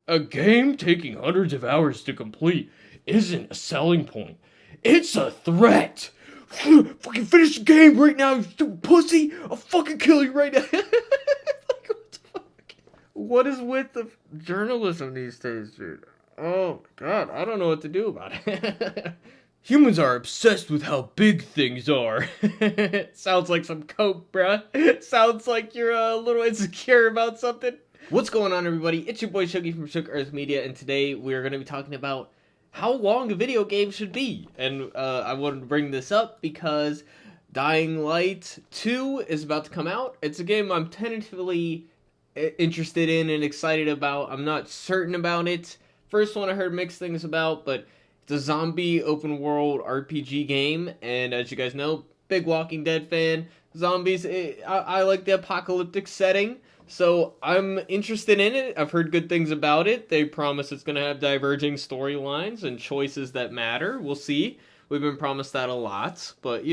A game taking hundreds of hours to complete isn't a selling point. It's a threat. Fucking finish the game right now, you stupid pussy. I'll fucking kill you right now. Like, what the fuck? What is with the journalism these days, dude? Oh, God, I don't know what to do about it. Humans are obsessed with how big things are. Sounds like some coke, bruh. Sounds like you're a little insecure about something. What's going on, everybody? It's your boy Shuggy from Shook Earth Media, and today we're going to be talking about how long a video game should be. And I wanted to bring this up because Dying Light 2 is about to come out. It's a game I'm tentatively interested in and excited about. I'm not certain about it. First one I heard mixed things about, but it's a zombie open world RPG game, and as you guys know, big Walking Dead fan. Zombies, I like the apocalyptic setting. So I'm interested in it. I've heard good things about it. They promise it's going to have diverging storylines and choices that matter. We'll see. We've been promised that a lot, but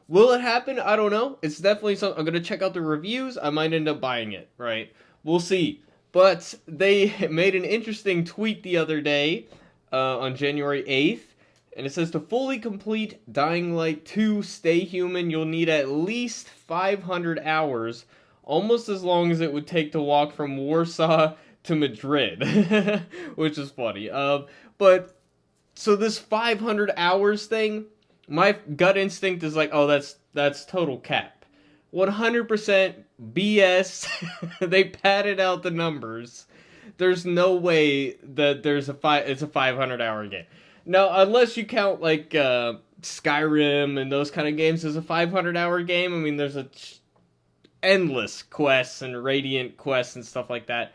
will it happen? I don't know. It's definitely something. I'm going to check out the reviews. I might end up buying it, right? We'll see. But they made an interesting tweet the other day on January 8th. And it says, to fully complete Dying Light 2 Stay Human, you'll need at least 500 hours, almost as long as it would take to walk from Warsaw to Madrid, which is funny. But so this 500 hours thing, my gut instinct is like, oh, that's total cap. 100% BS. They padded out the numbers. There's no way that it's a 500-hour game. Now, unless you count like Skyrim and those kind of games as a 500-hour game, I mean, there's endless quests and radiant quests and stuff like that.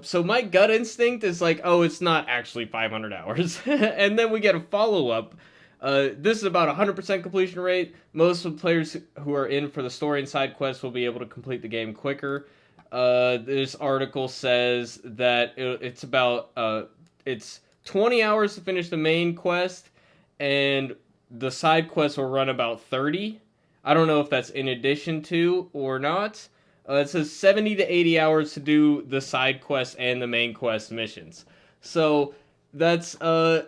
So my gut instinct is like, oh, it's not actually 500 hours. And then we get a follow-up. This is about 100% completion rate. Most of the players who are in for the story and side quests will be able to complete the game quicker. This article says that it's 20 hours to finish the main quest, and the side quests will run about 30. I don't know if that's in addition to or not. It says 70 to 80 hours to do the side quests and the main quest missions. So that's to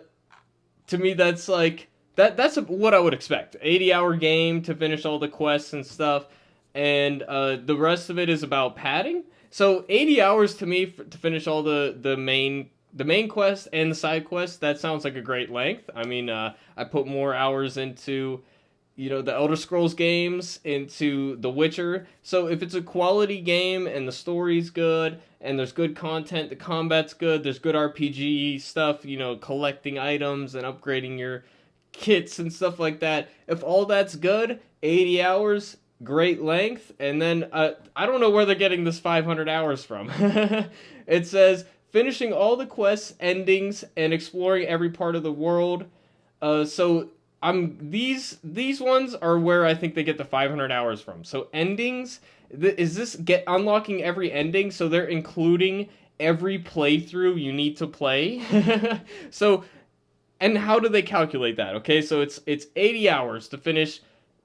me that's like that's what I would expect. 80-hour game to finish all the quests and stuff, and the rest of it is about padding. So 80 hours to me to finish all the main quest and the side quest, that sounds like a great length. I mean, I put more hours into the Elder Scrolls games, into The Witcher. So if it's a quality game and the story's good and there's good content, the combat's good, there's good RPG stuff, collecting items and upgrading your kits and stuff like that. If all that's good, 80 hours, great length. And then I don't know where they're getting this 500 hours from. It says finishing all the quests, endings, and exploring every part of the world. So these ones are where I think they get the 500 hours from. So endings, is this unlocking every ending? So they're including every playthrough you need to play. So, and how do they calculate that? Okay, so it's 80 hours to finish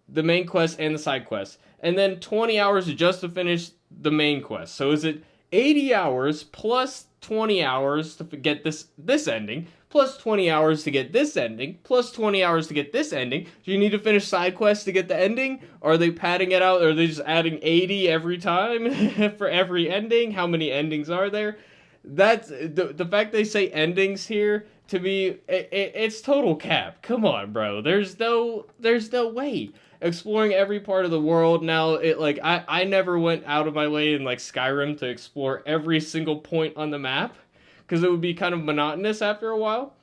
the main quest and the side quest, and then 20 hours just to finish the main quest. So is it 80 hours plus 20 hours to get this ending, plus 20 hours to get this ending, plus 20 hours to get this ending? Do you need to finish side quests to get the ending? Are they padding it out? Or are they just adding 80 every time for every ending? How many endings are there? That's the fact they say endings here, to me, it's total cap. Come on, bro. There's no way. Exploring every part of the world. Now, I never went out of my way in like Skyrim to explore every single point on the map, because it would be kind of monotonous after a while.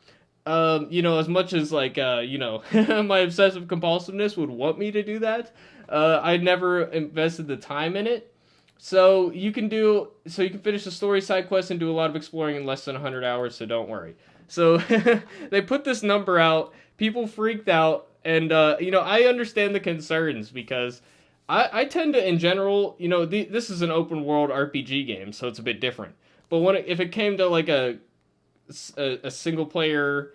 As much as my obsessive compulsiveness would want me to do that, I never invested the time in it. So you can finish the story side quest and do a lot of exploring in less than 100 hours, so don't worry. So they put this number out, people freaked out, and I understand the concerns, because I tend to, in general, this is an open world RPG game, so it's a bit different. But if it came to like a single player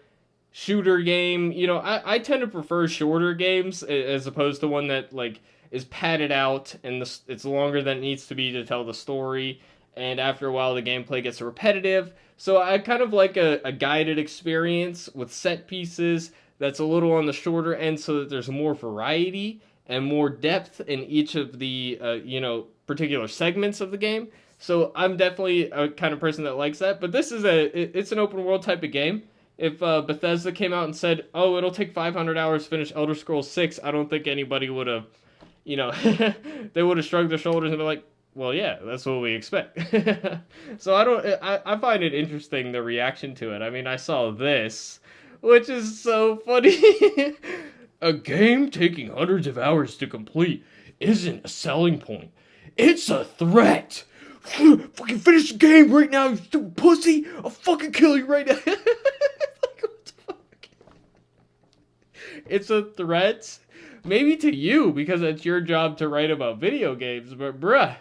shooter game, I tend to prefer shorter games as opposed to one that like is padded out and it's longer than it needs to be to tell the story. And after a while, the gameplay gets repetitive. So I kind of like a guided experience with set pieces that's a little on the shorter end so that there's more variety and more depth in each of the, particular segments of the game. So I'm definitely a kind of person that likes that. But this is it's an open world type of game. If Bethesda came out and said, "Oh, it'll take 500 hours to finish Elder Scrolls 6," I don't think anybody would have, they would have shrugged their shoulders and be like, "Well, yeah, that's what we expect." So I find it interesting the reaction to it. I mean, I saw this, which is so funny. A game taking hundreds of hours to complete isn't a selling point. It's a threat. Fucking finish the game right now, you stupid pussy! I'll fucking kill you right now. What the fuck? It's a threat. Maybe to you, because it's your job to write about video games, but bruh,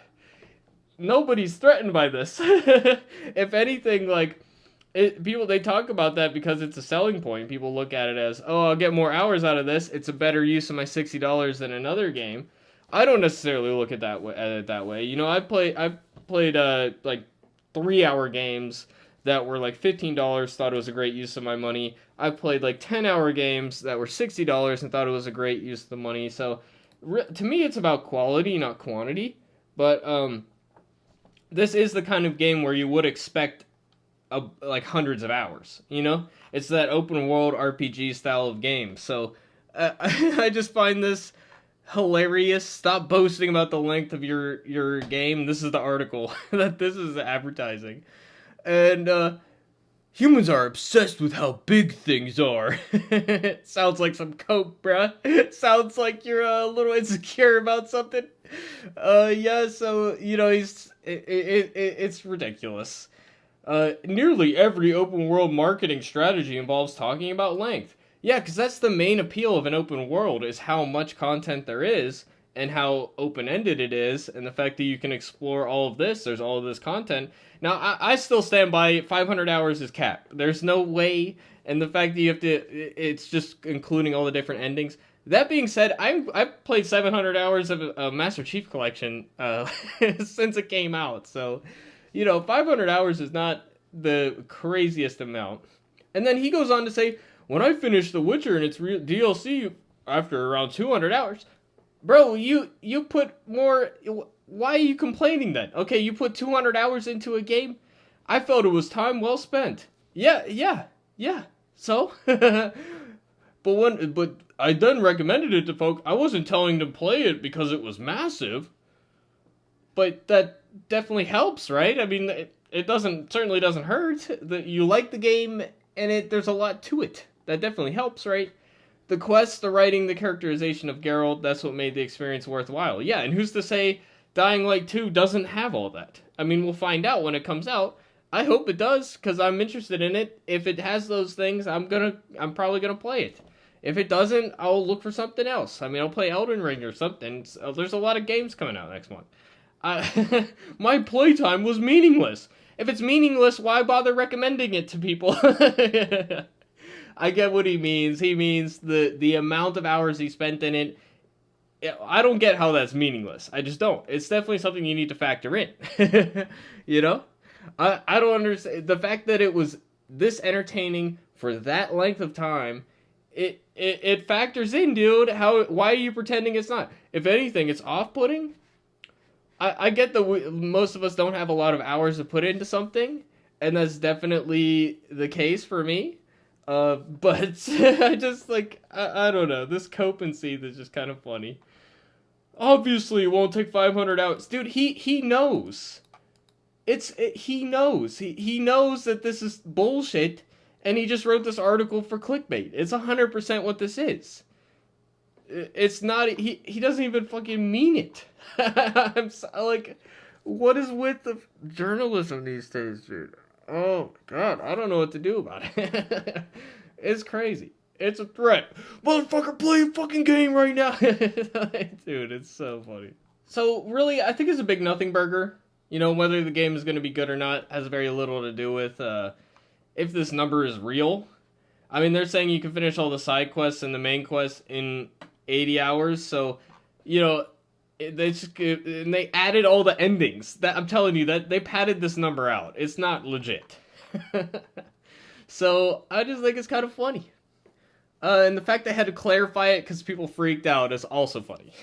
nobody's threatened by this. If anything, like, people, they talk about that because it's a selling point. People look at it as, oh, I'll get more hours out of this. It's a better use of my $60 than another game. I don't necessarily look at it that way. I've played like 3-hour games that were like $15, thought it was a great use of my money. I've played like 10-hour games that were $60 and thought it was a great use of the money. So to me, it's about quality, not quantity. But this is the kind of game where you would expect like hundreds of hours. It's that open world RPG style of game. So I just find this hilarious. Stop boasting about the length of your game. This is the article that this is advertising. And humans are obsessed with how big things are. It sounds like some coke, bruh. It sounds like you're a little insecure about something. Yeah, so it's ridiculous. Nearly every open world marketing strategy involves talking about length. Yeah, because that's the main appeal of an open world, is how much content there is and how open-ended it is, and the fact that you can explore all of this, there's all of this content. Now, I still stand by 500 hours is cap. There's no way, and the fact that you have to, it's just including all the different endings. That being said, I've played 700 hours of a Master Chief Collection since it came out, so 500 hours is not the craziest amount. And then he goes on to say, when I finish The Witcher and its real DLC after around 200 hours, bro, you put more. Why are you complaining then? Okay, you put 200 hours into a game. I felt it was time well spent. Yeah. So, but I then recommended it to folks. I wasn't telling them to play it because it was massive. But that definitely helps, right? I mean, it certainly doesn't hurt that you like the game and there's a lot to it. That definitely helps, right? The quest, the writing, the characterization of Geralt, that's what made the experience worthwhile. Yeah, and who's to say Dying Light 2 doesn't have all that? I mean, we'll find out when it comes out. I hope it does, because I'm interested in it. If it has those things, I'm probably gonna play it. If it doesn't, I'll look for something else. I mean, I'll play Elden Ring or something. There's a lot of games coming out next month. My playtime was meaningless. If it's meaningless, why bother recommending it to people? I get what he means. He means the amount of hours he spent in it. I don't get how that's meaningless. I just don't. It's definitely something you need to factor in. I don't understand the fact that it was this entertaining for that length of time. It factors in, dude. Why are you pretending it's not? If anything, it's off-putting. I get that most of us don't have a lot of hours to put into something, and that's definitely the case for me. But I just I don't know. This cope and seethe is just kind of funny. Obviously, it won't take 500 hours, dude. He knows. He knows. He knows that this is bullshit, and he just wrote this article for clickbait. It's 100% what this is. It's not. He doesn't even fucking mean it. I'm so, what is with the journalism these days, dude? Oh God, I don't know what to do about it. It's crazy. It's a threat. Motherfucker, play a fucking game right now. Dude, it's so funny. So really, I think it's a big nothing burger. Whether the game is going to be good or not has very little to do with if this number is real. I mean, they're saying you can finish all the side quests and the main quest in 80 hours. So, they added all the endings. That I'm telling you that they padded this number out. It's not legit. So I just think it's kind of funny. And the fact they had to clarify it because people freaked out is also funny.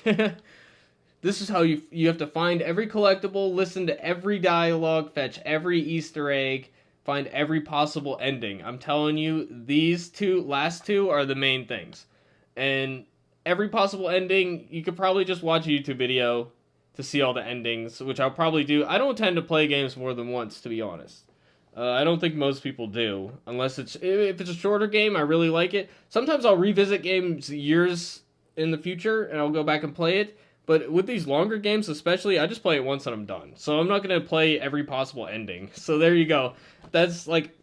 This is how you have to find every collectible, listen to every dialogue, fetch every Easter egg, find every possible ending. I'm telling you, these last two are the main things. And every possible ending, you could probably just watch a YouTube video to see all the endings, which I'll probably do. I don't tend to play games more than once, to be honest. I don't think most people do, unless if it's a shorter game. I really like it. Sometimes I'll revisit games years in the future, and I'll go back and play it. But with these longer games, especially, I just play it once and I'm done. So I'm not gonna play every possible ending. So there you go. That's like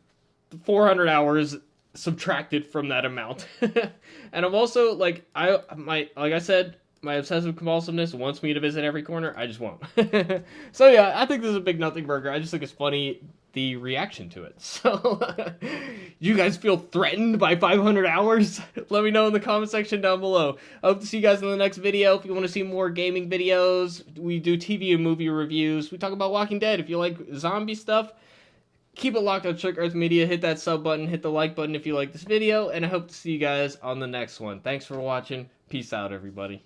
400 hours subtracted from that amount. And I'm also like like I said, my obsessive compulsiveness wants me to visit every corner. I just won't. So yeah, I think this is a big nothing burger. I just think it's funny the reaction to it. So you guys feel threatened by 500 hours? Let me know in the comment section down below. I hope to see you guys in the next video. If you want to see more gaming videos, we do TV and movie reviews. We talk about Walking Dead. If you like zombie stuff, keep it locked on Trick Earth Media. Hit that sub button, hit the like button if you like this video, and I hope to see you guys on the next one. Thanks for watching. Peace out, everybody.